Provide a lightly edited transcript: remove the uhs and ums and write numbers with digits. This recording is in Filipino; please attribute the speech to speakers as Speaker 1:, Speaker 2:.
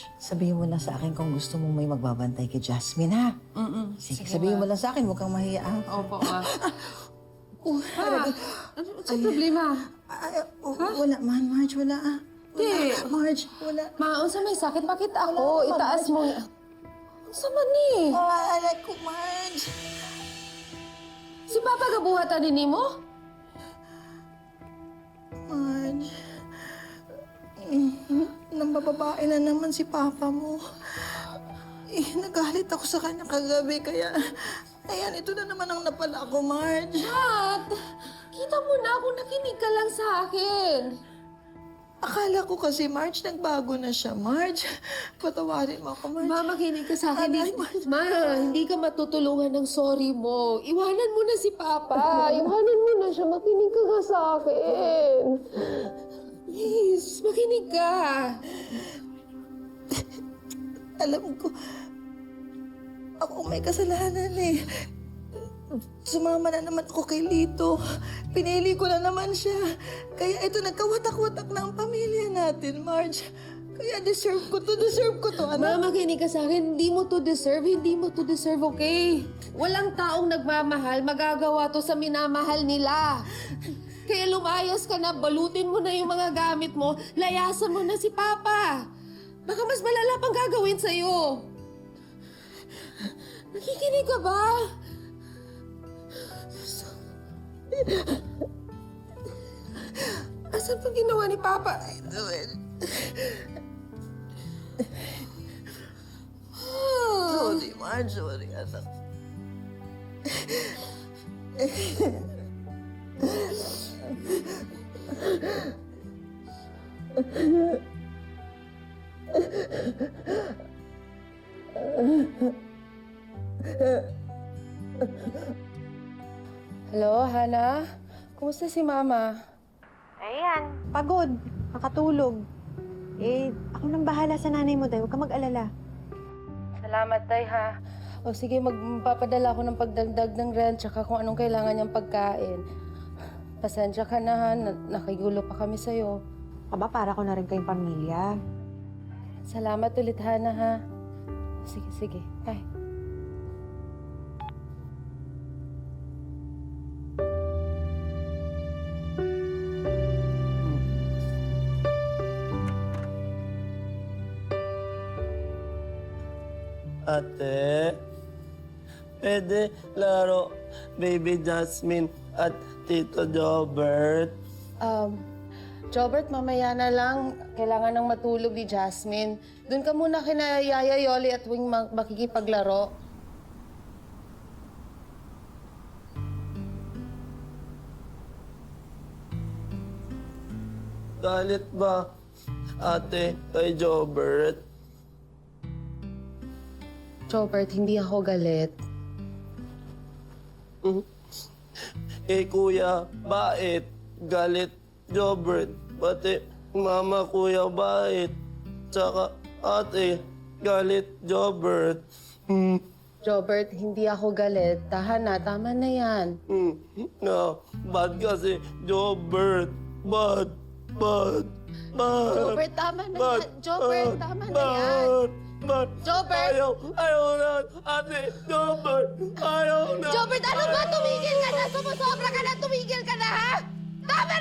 Speaker 1: Marge, sabihin mo lang sa akin kung gusto mo may magbabantay kay Jasmine, ha? Sige, sabihin mo lang sa akin, huwag kang mahiya, ha?
Speaker 2: Opo, ma. Ano sa problema?
Speaker 1: Wala man, Marge, wala, ah.
Speaker 2: Di.
Speaker 1: Marge, wala.
Speaker 2: Ma, unsa may sakit? Bakit ako? Itaas mo. Unsa man ni?
Speaker 1: Alay ko, Marge.
Speaker 2: Si Papa gabuhatan ni mo?
Speaker 1: Marge. Nambababae na naman si Papa mo. Nagalit ako sa kanya kagabi, kaya... Ayan, ito na naman ang napala ko, Marge.
Speaker 2: At, kita mo na kung nakinig ka lang sa akin.
Speaker 1: Akala ko kasi, Marge, nagbago na siya. Marge, patawarin mo ako, Marge.
Speaker 2: Ma, makinig ka sa akin.
Speaker 1: Aray, Marge.
Speaker 2: Ma, hindi ka matutulungan ng sorry mo. Iwanan mo na si Papa. Iwanan mo na siya. Makinig ka sa akin. Please, makinig ka.
Speaker 1: Alam ko, ako may kasalanan eh. Sumama na naman ako kay Lito. Pinili ko na naman siya. Kaya ito, nagkawatak-watak na ang pamilya natin, Marge. Kaya deserve ko to,
Speaker 2: Ma,
Speaker 1: anak.
Speaker 2: makinig ka sa akin. Hindi mo to deserve, okay? Walang taong nagmamahal, magagawa to sa minamahal nila. Kaya lumayas ka na, balutin mo na yung mga gamit mo, layasan mo na si Papa. Baka mas malala pang gagawin sa'yo. Nakikinig ka ba? Asan pa ginawa ni Papa?
Speaker 1: Sorry, Marge. Sorry, anak.
Speaker 2: Hello, Hana? Kumusta si Mama?
Speaker 3: Ayan, pagod, nakatulog. Ako nang bahala sa nanay mo, Day. Huwag ka mag-alala.
Speaker 2: Salamat, Tay, ha? O sige, magpapadala ako ng pagdagdag ng rent tsaka kung anong kailangan niyang pagkain. Pasensya ka na, ha? Nakigulo pa kami sa'yo.
Speaker 3: Aba, para ko na rin kayong pamilya.
Speaker 2: Salamat ulit, Hana, ha? Sige, sige. Bye.
Speaker 4: Ate, pwede laro Baby Jasmine at Tito Jobert.
Speaker 2: Jobert, mamaya na lang. Kailangan ng matulog ni Jasmine. Doon ka muna kina Yaya Yoli at Wing makikipaglaro.
Speaker 4: Galit ba, ate, kay Jobert?
Speaker 2: Jobert, hindi ako galit.
Speaker 4: Kuya, bait, galit, Jobert. Pati, mama, kuya, bait. Tsaka, ate, galit, Jobert.
Speaker 2: Jobert, hindi ako galit. Tahan na, tama na yan.
Speaker 4: No, bad kasi, Jobert. Bad.
Speaker 2: Jobert, tama na yan. Jobert, tama na yan. Jobert!
Speaker 4: Ayaw na, ate, Jobert! Ayaw na!
Speaker 2: Jobert, ano ba? Tumigil ka na! Sumusobra ka na! Tumigil ka na, ha? Tama